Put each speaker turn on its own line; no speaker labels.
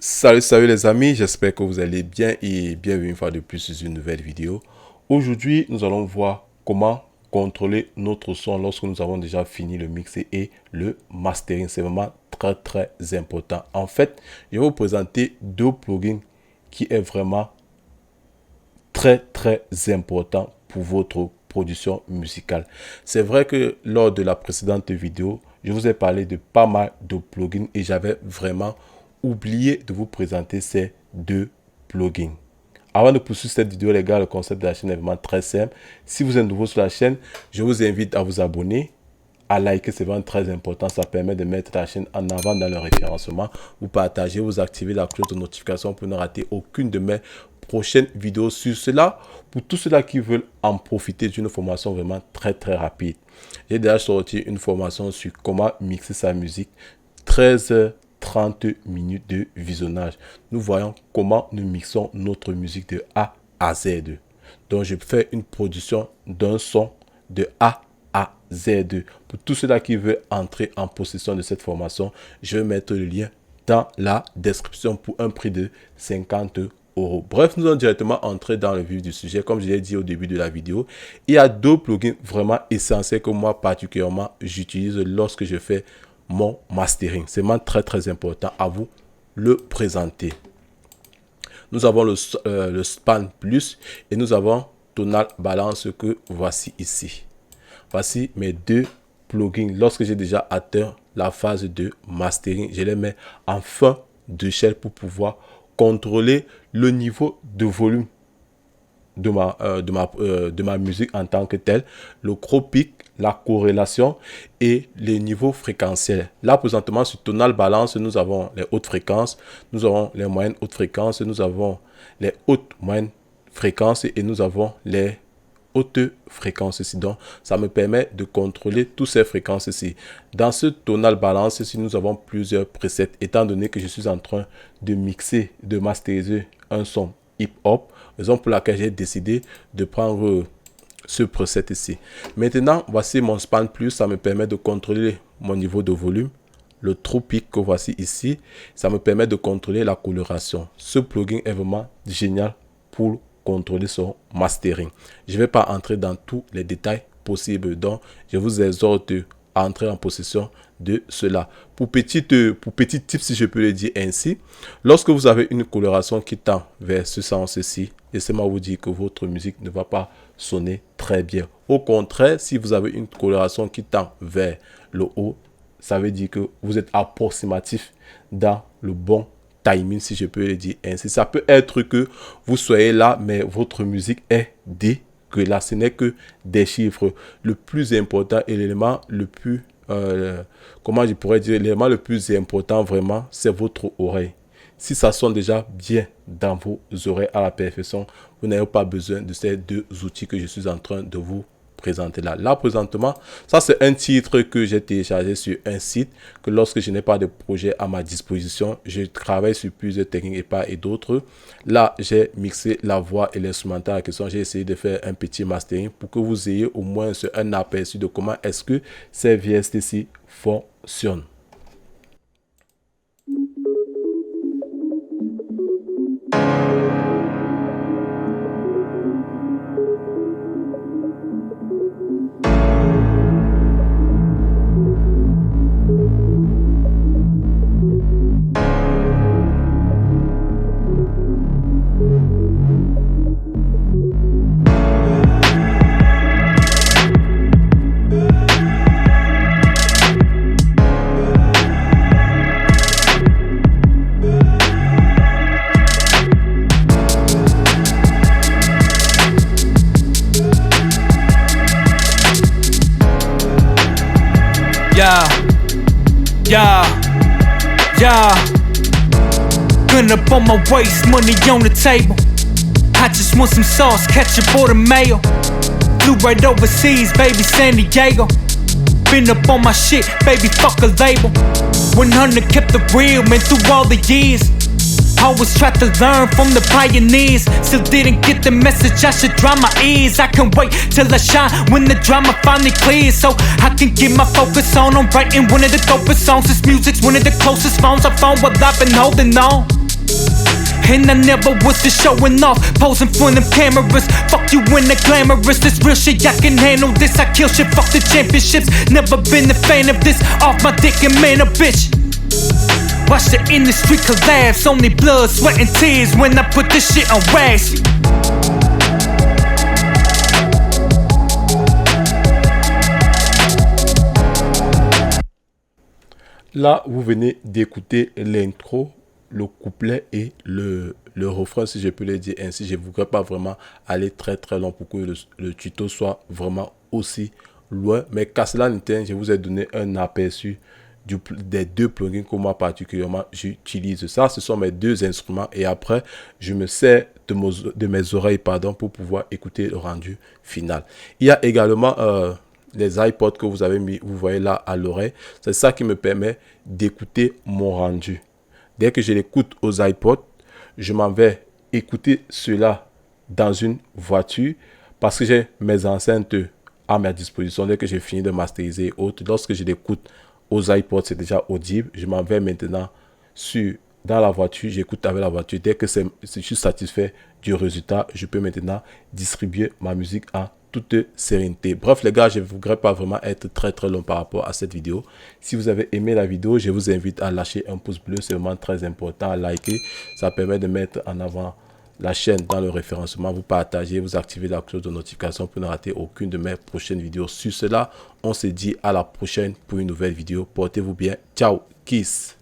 Salut les amis, j'espère que vous allez bien et bienvenue une fois de plus sur une nouvelle vidéo. Aujourd'hui, nous allons voir comment contrôler notre son lorsque nous avons déjà fini le mixer et le mastering. C'est vraiment très important. En fait, je vais vous présenter deux plugins qui est vraiment très important pour votre production musicale. C'est vrai que lors de la précédente vidéo, je vous ai parlé de pas mal de plugins et j'avais vraiment oublié de vous présenter ces deux plugins. Avant de poursuivre cette vidéo, les gars, le concept de la chaîne est vraiment très simple. Si vous êtes nouveau sur la chaîne, je vous invite à vous abonner, à liker, c'est vraiment très important. Ça permet de mettre la chaîne en avant dans le référencement. Vous partagez, vous activez la cloche de notification pour ne rater aucune de mes prochaines vidéos sur cela. Pour tous ceux-là qui veulent en profiter d'une formation vraiment très rapide. J'ai déjà sorti une formation sur comment mixer sa musique. 13h30 minutes de visionnage. Nous voyons comment nous mixons notre musique de A à Z. Donc, je fais une production d'un son de A à Z. Pour tous ceux-là qui veulent entrer en possession de cette formation, je vais mettre le lien dans la description pour un prix de 50 €. Bref, nous allons directement entrer dans le vif du sujet. Comme je l'ai dit au début de la vidéo, il y a deux plugins vraiment essentiels que moi particulièrement j'utilise lorsque je fais mon mastering. C'est vraiment très important à vous le présenter. Nous avons le Span Plus et nous avons Tonal Balance que voici ici. Voici mes deux plugins. Lorsque j'ai déjà atteint la phase de mastering, je les mets en fin d'échelle pour pouvoir contrôler le niveau de volume de ma musique en tant que telle, le cropic, la corrélation et les niveaux fréquentiels. Là, présentement, sur Tonal Balance, nous avons les hautes fréquences, nous avons les moyennes hautes fréquences, nous avons les hautes moyennes fréquences et nous avons les hautes fréquences ici. Donc, ça me permet de contrôler toutes ces fréquences ici. Dans ce Tonal Balance ici, nous avons plusieurs presets. Étant donné que je suis en train de mixer, de masteriser un son hip-hop, raison pour laquelle j'ai décidé de prendre ce preset ici. Maintenant, voici mon Span Plus. Ça me permet de contrôler mon niveau de volume. Le Tropic que voici ici, ça me permet de contrôler la coloration. Ce plugin est vraiment génial pour contrôler son mastering. Je ne vais pas entrer dans tous les détails possibles, donc je vous exhorte à entrer en possession de cela. Pour petit tip, si je peux le dire ainsi, lorsque vous avez une coloration qui tend vers ce sens-ci, laissez-moi vous dire que votre musique ne va pas sonner très bien. Au contraire, si vous avez une coloration qui tend vers le haut, ça veut dire que vous êtes approximatif dans le bon timing, si je peux le dire ainsi. Ça peut être que vous soyez là, mais votre musique est dégueulasse. Ce n'est que des chiffres. Le plus important et l'élément le plus, comment je pourrais dire, l'élément le plus important vraiment, c'est votre oreille. Si ça sonne déjà bien dans vos oreilles à la perfection, vous n'avez pas besoin de ces deux outils que je suis en train de vous présenter là. Là, présentement, ça c'est un titre que j'ai téléchargé sur un site, que lorsque je n'ai pas de projet à ma disposition, je travaille sur plusieurs techniques et d'autres. Là, j'ai mixé la voix et l'instrumental en question. J'ai essayé de faire un petit mastering pour que vous ayez au moins un aperçu de comment est-ce que ces VST-ci fonctionnent.
Yeah. Gun up on my waist, money on the table. I just want some sauce, ketchup for the mayo. Flew right overseas, baby, San Diego. Been up on my shit, baby, fuck a label. 100 kept the real, man, through all the years. Always tried to learn from the pioneers. Still didn't get the message, I should dry my ears. I can wait till I shine when the drama finally clears, so I can get my focus on. I'm writing one of the dopest songs. This music's one of the closest phones I found while I've been holding on. And I never was just showing off, posing for them cameras. Fuck you in the glamorous, this real shit, I can handle this. I kill shit, fuck the championships. Never been a fan of this, off my dick and man a bitch. Watch the industry collapse, only blood, sweat and tears when I put this shit on wax.
Là, vous venez d'écouter l'intro, le couplet et le refrain, si je peux le dire ainsi. Je ne voudrais pas vraiment aller très long pour que le tuto soit vraiment aussi loin. Mais qu'à cela ne tienne, je vous ai donné un aperçu des deux plugins que moi particulièrement j'utilise. Ça, ce sont mes deux instruments. Et après, je me sers de mes oreilles pour pouvoir écouter le rendu final. Il y a également les iPods que vous avez mis, vous voyez là à l'oreille. C'est ça qui me permet d'écouter mon rendu. Dès que je l'écoute aux iPods, je m'en vais écouter cela dans une voiture parce que j'ai mes enceintes à ma disposition. Dès que j'ai fini de masteriser et autres, lorsque je l'écoute aux iPods, c'est déjà audible. Je m'en vais maintenant dans la voiture, j'écoute avec la voiture. Dès que je suis satisfait du résultat, je peux maintenant distribuer ma musique en toute sérénité. Bref les gars, je ne voudrais pas vraiment être très long par rapport à cette vidéo. Si vous avez aimé la vidéo, je vous invite à lâcher un pouce bleu, c'est vraiment très important, à liker. Ça permet de mettre en avant la chaîne dans le référencement, vous partagez, vous activez la cloche de notification pour ne rater aucune de mes prochaines vidéos. Sur cela, on se dit à la prochaine pour une nouvelle vidéo. Portez-vous bien. Ciao, kiss.